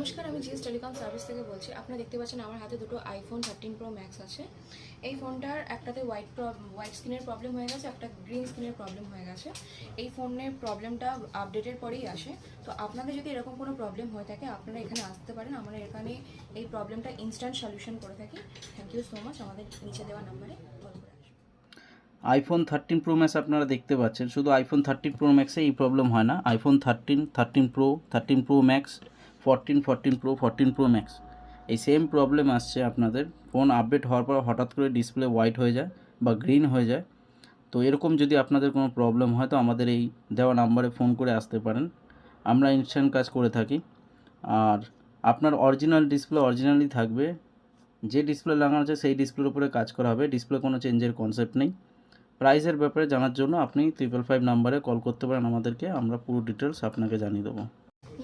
নমস্কার, আমি GS telecom service থেকে বলছি। আপনারা দেখতে পাচ্ছেন আমার হাতে দুটো আইফোন 13 প্রো ম্যাক্স আছে। এই ফোনটার একটাতে হোয়াইট স্ক্রিনের প্রবলেম হয়ে গেছে, একটা গ্রিন স্ক্রিনের প্রবলেম হয়ে গেছে। এই ফোনের প্রবলেমটা আপডেটের পরেই আসে। তো আপনাদের যদি এরকম কোনো প্রবলেম হয়ে থাকে আপনারা এখানে আসতে পারেন। আমরা এখানে এই প্রবলেমটা ইনস্ট্যান্ট সলিউশন করে থাকি। Thank you so much. আমাদের নিচে দেওয়া নাম্বারে কল করে আসুন। আইফোন 13 প্রো ম্যাক্স আপনারা দেখতে পাচ্ছেন, শুধু আইফোন 13 প্রো ম্যাক্সে এই প্রবলেম হয় না। IPhone 13, 13 pro, 13 pro max, 14, 14 pro, 14 pro max এই সেম প্রবলেম আসছে আপনাদের। ফোন আপডেট হওয়ার পর হঠাৎ করে ডিসপ্লে হোয়াইট হয়ে যায় বা গ্রিন হয়ে যায়। তো এরকম যদি আপনাদের কোনো প্রবলেম হয় তো আমাদের এই দেওয়া নাম্বারে ফোন করে আসতে পারেন। আমরা ইনস্ট্যান্ট কাজ করে থাকি। আর আপনার অরিজিনাল ডিসপ্লে অরিজিনালি থাকবে, যে ডিসপ্লে লাগানো আছে সেই ডিসপ্লের উপরে কাজ করা হবে। ডিসপ্লে কোনো চেঞ্জের কনসেপ্ট নেই। প্রাইসের ব্যাপারে জানার জন্য আপনি 555 নাম্বারে কল করতে পারেন আমাদেরকে, আমরা পুরো ডিটেলস আপনাকে জানিয়ে দেবো।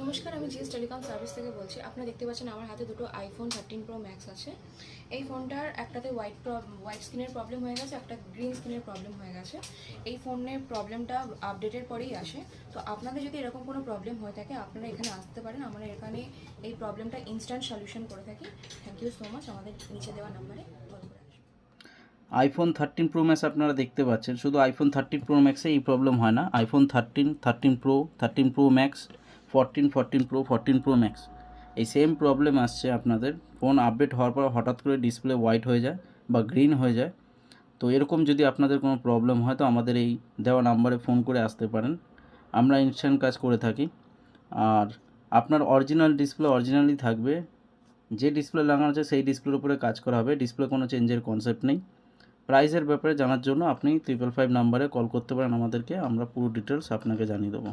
নমস্কার, আমি জিএস টেলিকম সার্ভিস থেকে বলছি। আপনারা দেখতে পাচ্ছেন আমার হাতে দুটো আইফোন 13 প্রো ম্যাক্স আছে। এই ফোনটার একটাতে হোয়াইট স্ক্রিনের প্রবলেম হয়ে গেছে, একটা গ্রিন স্ক্রিনের প্রবলেম হয়ে গেছে। এই ফোনের প্রবলেমটা আপডেটের পরেই আসে। তো আপনাদের যদি এরকম কোনো প্রবলেম হয়ে থাকে আপনারা এখানে আসতে পারেন। আমরা এখানে এই প্রবলেমটা ইনস্ট্যান্ট সলিউশন করে থাকি। Thank you so much. আমাদের নিচে দেওয়া নাম্বারে কল করে আসুন। আইফোন 13 প্রো ম্যাক্স আপনারা দেখতে পাচ্ছেন, শুধু আইফোন 13 প্রো ম্যাক্সে এই প্রবলেম হয় না। IPhone 13, 13 pro, 13 pro max, 14, 14 pro, 14 pro max এই সেম প্রবলেম আসছে আপনাদের। ফোন আপডেট হওয়ার পর হঠাৎ করে ডিসপ্লে হোয়াইট হয়ে যায় বা গ্রিন হয়ে যায়। তো এরকম যদি আপনাদের কোনো প্রবলেম হয় তো আমাদের এই দেওয়া নাম্বারে ফোন করে আসতে পারেন। আমরা ইনস্ট্যান্ট কাজ করে থাকি। আর আপনার অরিজিনাল ডিসপ্লে অরিজিনালি থাকবে, যে ডিসপ্লে লাগানো আছে সেই ডিসপ্লের উপরে কাজ করা হবে। ডিসপ্লে কোনো চেঞ্জের কনসেপ্ট নেই। প্রাইসের ব্যাপারে জানার জন্য আপনি 555 নাম্বারে কল করতে পারেন আমাদেরকে, আমরা পুরো ডিটেলস আপনাকে জানিয়ে দেবো।